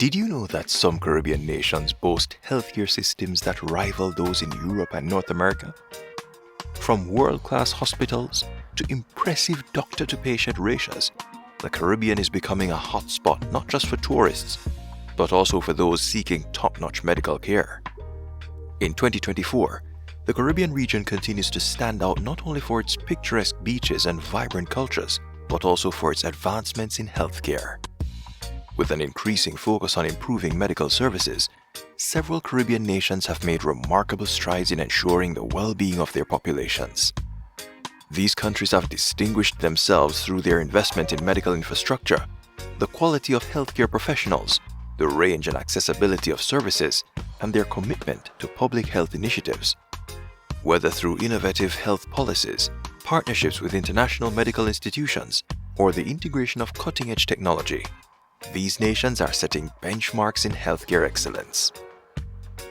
Did you know that some Caribbean nations boast healthcare systems that rival those in Europe and North America? From world-class hospitals to impressive doctor-to-patient ratios, the Caribbean is becoming a hotspot not just for tourists, but also for those seeking top-notch medical care. In 2024, the Caribbean region continues to stand out not only for its picturesque beaches and vibrant cultures, but also for its advancements in healthcare. With an increasing focus on improving medical services, several Caribbean nations have made remarkable strides in ensuring the well-being of their populations. These countries have distinguished themselves through their investment in medical infrastructure, the quality of healthcare professionals, the range and accessibility of services, and their commitment to public health initiatives. Whether through innovative health policies, partnerships with international medical institutions, or the integration of cutting-edge technology, these nations are setting benchmarks in healthcare excellence.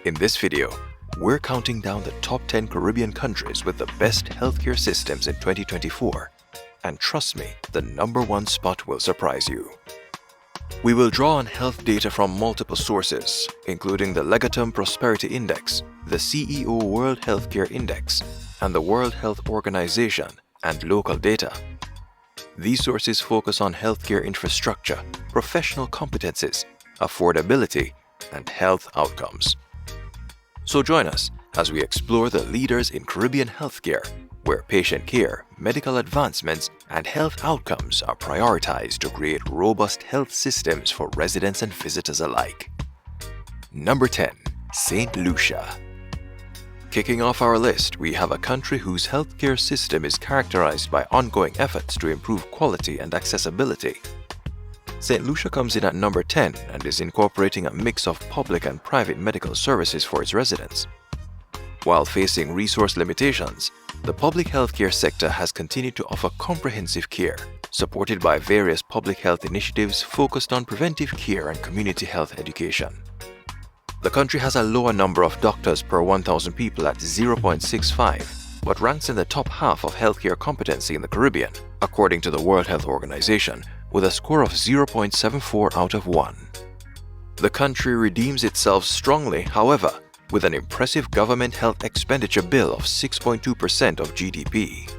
In this video, we're counting down the top 10 Caribbean countries with the best healthcare systems in 2024, and trust me, the number one spot will surprise you. We will draw on health data from multiple sources, including the Legatum Prosperity Index, the CEO World Healthcare Index, and the World Health Organization, and local data. These sources focus on healthcare infrastructure, professional competencies, affordability, and health outcomes. So join us as we explore the leaders in Caribbean healthcare, where patient care, medical advancements, and health outcomes are prioritized to create robust health systems for residents and visitors alike. Number 10. Saint Lucia. Kicking off our list, we have a country whose healthcare system is characterized by ongoing efforts to improve quality and accessibility. Saint Lucia comes in at number 10 and is incorporating a mix of public and private medical services for its residents. While facing resource limitations, the public healthcare sector has continued to offer comprehensive care, supported by various public health initiatives focused on preventive care and community health education. The country has a lower number of doctors per 1,000 people at 0.65, but ranks in the top half of healthcare competency in the Caribbean, according to the World Health Organization, with a score of 0.74 out of 1. The country redeems itself strongly, however, with an impressive government health expenditure bill of 6.2% of GDP.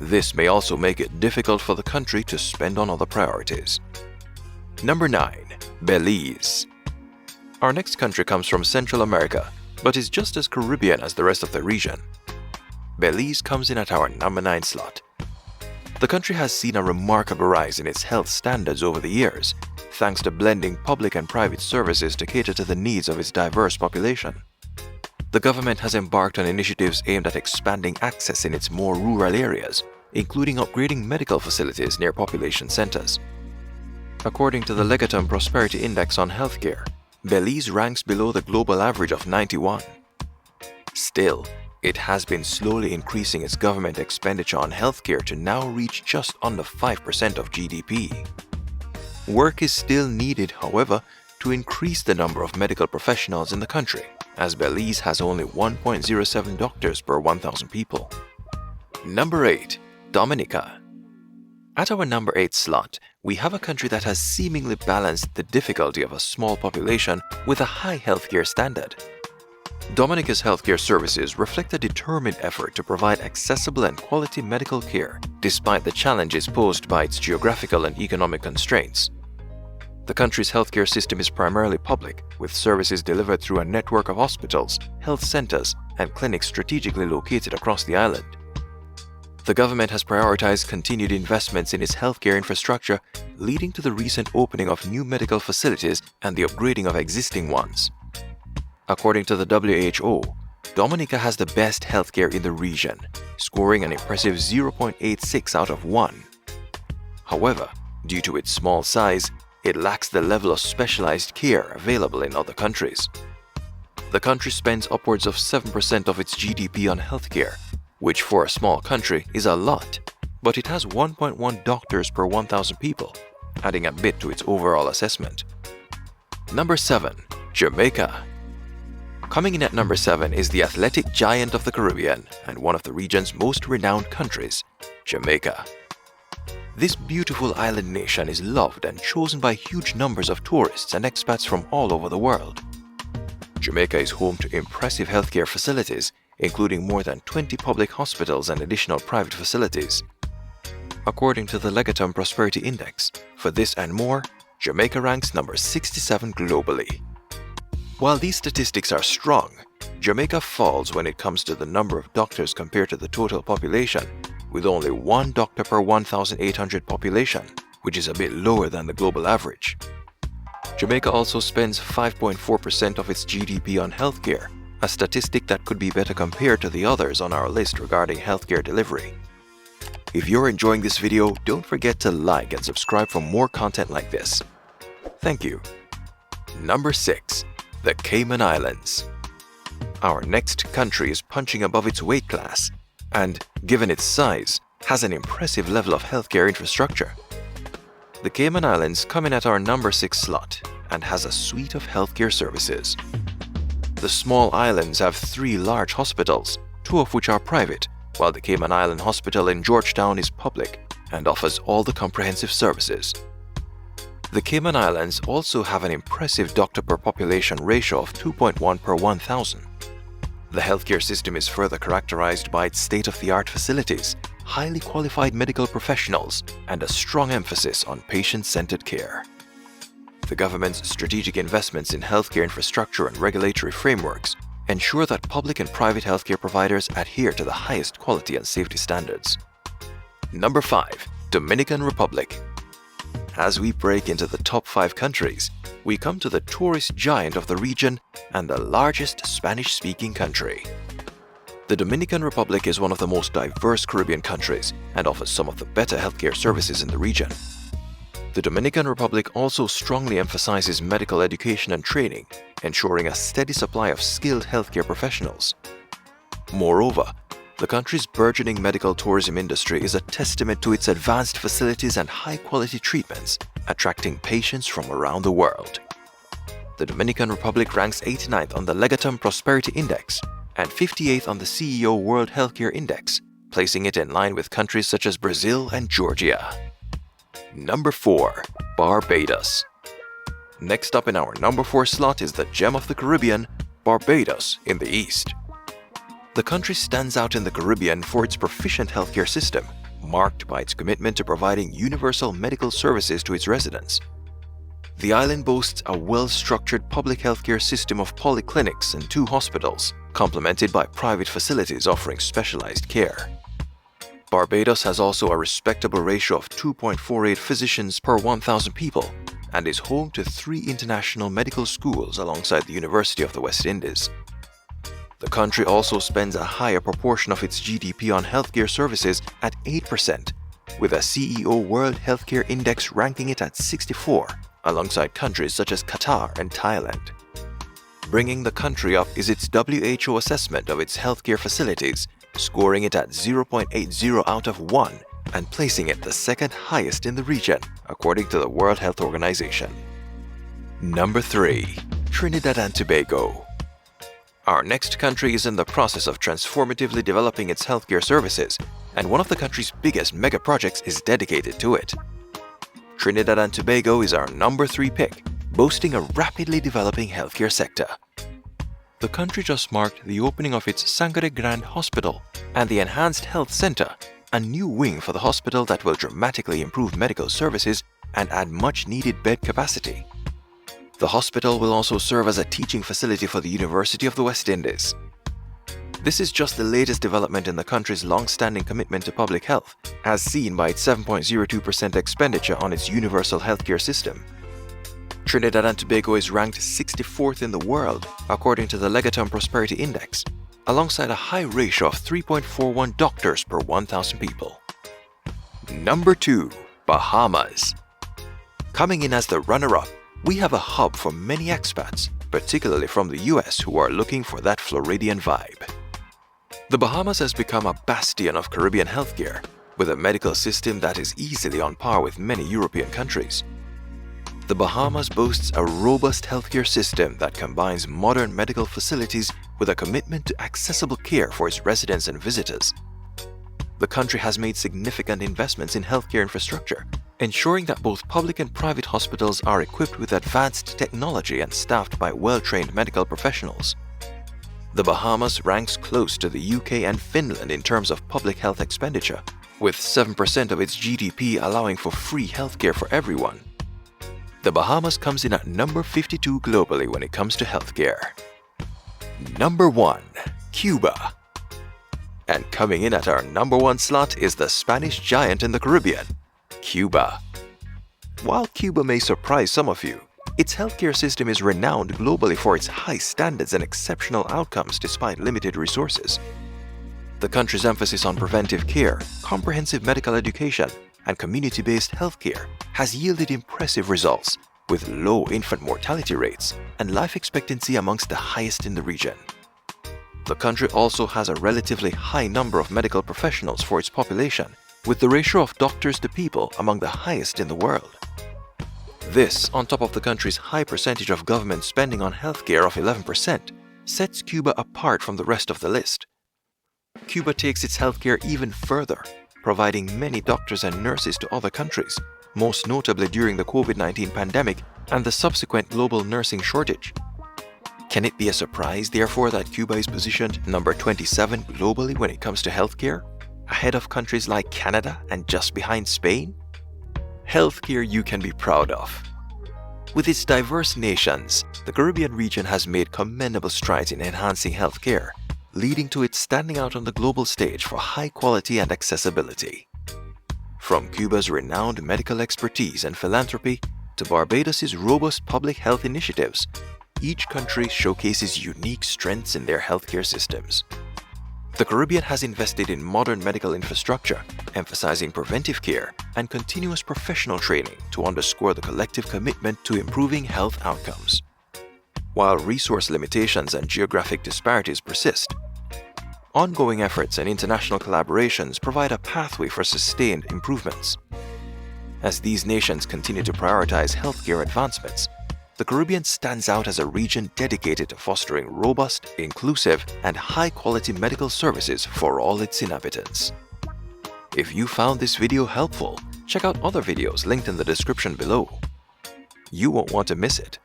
This may also make it difficult for the country to spend on other priorities. Number 9. Belize. Our next country comes from Central America, but is just as Caribbean as the rest of the region. Belize comes in at our number 9 slot. The country has seen a remarkable rise in its health standards over the years, thanks to blending public and private services to cater to the needs of its diverse population. The government has embarked on initiatives aimed at expanding access in its more rural areas, including upgrading medical facilities near population centers. According to the Legatum Prosperity Index on healthcare, Belize ranks below the global average of 91. Still, it has been slowly increasing its government expenditure on healthcare to now reach just under 5% of GDP. Work is still needed, however, to increase the number of medical professionals in the country, as Belize has only 1.07 doctors per 1,000 people. Number 8. Dominica. At our number 8 slot, we have a country that has seemingly balanced the difficulty of a small population with a high healthcare standard. Dominica's healthcare services reflect a determined effort to provide accessible and quality medical care despite the challenges posed by its geographical and economic constraints. The country's healthcare system is primarily public, with services delivered through a network of hospitals, health centers, and clinics strategically located across the island. The government has prioritized continued investments in its healthcare infrastructure, leading to the recent opening of new medical facilities and the upgrading of existing ones. According to the WHO, Dominica has the best healthcare in the region, scoring an impressive 0.86 out of 1. However, due to its small size, it lacks the level of specialized care available in other countries. The country spends upwards of 7% of its GDP on healthcare, which for a small country is a lot, but it has 1.1 doctors per 1,000 people, adding a bit to its overall assessment. Number 7. Jamaica. Coming in at number 7 is the athletic giant of the Caribbean and one of the region's most renowned countries, Jamaica. This beautiful island nation is loved and chosen by huge numbers of tourists and expats from all over the world. Jamaica is home to impressive healthcare facilities, including more than 20 public hospitals and additional private facilities. According to the Legatum Prosperity Index, for this and more, Jamaica ranks number 67 globally. While these statistics are strong, Jamaica falls when it comes to the number of doctors compared to the total population, with only 1 doctor per 1,800 population, which is a bit lower than the global average. Jamaica also spends 5.4% of its GDP on healthcare, a statistic that could be better compared to the others on our list regarding healthcare delivery. If you're enjoying this video, don't forget to like and subscribe for more content like this. Thank you. Number 6. The Cayman Islands. Our next country is punching above its weight class and, given its size, has an impressive level of healthcare infrastructure. The Cayman Islands come in at our number 6 slot and has a suite of healthcare services. The small islands have 3 large hospitals, 2 of which are private, while the Cayman Island Hospital in Georgetown is public and offers all the comprehensive services. The Cayman Islands also have an impressive doctor per population ratio of 2.1 per 1,000. The healthcare system is further characterized by its state-of-the-art facilities, highly qualified medical professionals, and a strong emphasis on patient-centered care. The government's strategic investments in healthcare infrastructure and regulatory frameworks ensure that public and private healthcare providers adhere to the highest quality and safety standards. Number 5. Dominican Republic. As we break into the top 5 countries, we come to the tourist giant of the region and the largest Spanish-speaking country. The Dominican Republic is one of the most diverse Caribbean countries and offers some of the better healthcare services in the region. The Dominican Republic also strongly emphasizes medical education and training, ensuring a steady supply of skilled healthcare professionals. Moreover, the country's burgeoning medical tourism industry is a testament to its advanced facilities and high-quality treatments, attracting patients from around the world. The Dominican Republic ranks 89th on the Legatum Prosperity Index and 58th on the CEO World Healthcare Index, placing it in line with countries such as Brazil and Georgia. Number 4. Barbados. Next up in our number 4 slot is the gem of the Caribbean, Barbados in the east. The country stands out in the Caribbean for its proficient healthcare system, marked by its commitment to providing universal medical services to its residents. The island boasts a well-structured public healthcare system of polyclinics and 2 hospitals, complemented by private facilities offering specialized care. Barbados has also a respectable ratio of 2.48 physicians per 1,000 people and is home to 3 international medical schools alongside the University of the West Indies. The country also spends a higher proportion of its GDP on healthcare services at 8%, with a CEO World Healthcare Index ranking it at 64, alongside countries such as Qatar and Thailand. Bringing the country up is its WHO assessment of its healthcare facilities, scoring it at 0.80 out of 1 and placing it the 2nd highest in the region, according to the World Health Organization. Number 3. Trinidad and Tobago. Our next country is in the process of transformatively developing its healthcare services, and one of the country's biggest mega projects is dedicated to it. Trinidad and Tobago is our number 3 pick, boasting a rapidly developing healthcare sector. The country just marked the opening of its Sangre Grande Hospital and the Enhanced Health Center, a new wing for the hospital that will dramatically improve medical services and add much-needed bed capacity. The hospital will also serve as a teaching facility for the University of the West Indies. This is just the latest development in the country's long-standing commitment to public health, as seen by its 7.02% expenditure on its universal healthcare system. Trinidad and Tobago is ranked 64th in the world according to the Legatum Prosperity Index, alongside a high ratio of 3.41 doctors per 1,000 people. Number 2. Bahamas. Coming in as the runner-up, we have a hub for many expats, particularly from the US, who are looking for that Floridian vibe. The Bahamas has become a bastion of Caribbean healthcare, with a medical system that is easily on par with many European countries. The Bahamas boasts a robust healthcare system that combines modern medical facilities with a commitment to accessible care for its residents and visitors. The country has made significant investments in healthcare infrastructure, ensuring that both public and private hospitals are equipped with advanced technology and staffed by well-trained medical professionals. The Bahamas ranks close to the UK and Finland in terms of public health expenditure, with 7% of its GDP allowing for free healthcare for everyone. The Bahamas comes in at number 52 globally when it comes to healthcare. Number 1. Cuba. And coming in at our number 1 slot is the Spanish giant in the Caribbean, Cuba. While Cuba may surprise some of you, its healthcare system is renowned globally for its high standards and exceptional outcomes despite limited resources. The country's emphasis on preventive care, comprehensive medical education, and community-based healthcare has yielded impressive results, with low infant mortality rates and life expectancy amongst the highest in the region. The country also has a relatively high number of medical professionals for its population, with the ratio of doctors to people among the highest in the world. This, on top of the country's high percentage of government spending on healthcare of 11%, sets Cuba apart from the rest of the list. Cuba takes its healthcare even further, providing many doctors and nurses to other countries, most notably during the COVID-19 pandemic and the subsequent global nursing shortage. Can it be a surprise, therefore, that Cuba is positioned number 27 globally when it comes to healthcare, ahead of countries like Canada and just behind Spain? Healthcare you can be proud of. With its diverse nations, the Caribbean region has made commendable strides in enhancing healthcare, leading to its standing out on the global stage for high quality and accessibility. From Cuba's renowned medical expertise and philanthropy to Barbados's robust public health initiatives, each country showcases unique strengths in their healthcare systems. The Caribbean has invested in modern medical infrastructure, emphasizing preventive care and continuous professional training to underscore the collective commitment to improving health outcomes. While resource limitations and geographic disparities persist, ongoing efforts and international collaborations provide a pathway for sustained improvements. As these nations continue to prioritize healthcare advancements, the Caribbean stands out as a region dedicated to fostering robust, inclusive, and high-quality medical services for all its inhabitants. If you found this video helpful, check out other videos linked in the description below. You won't want to miss it.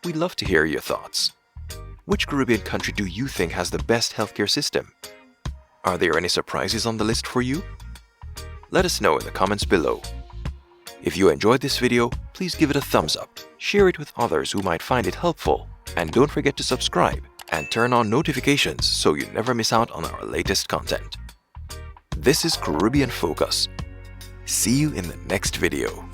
We'd love to hear your thoughts. Which Caribbean country do you think has the best healthcare system? Are there any surprises on the list for you? Let us know in the comments below. If you enjoyed this video, please give it a thumbs up, share it with others who might find it helpful, and don't forget to subscribe and turn on notifications so you never miss out on our latest content. This is Caribbean Focus. See you in the next video.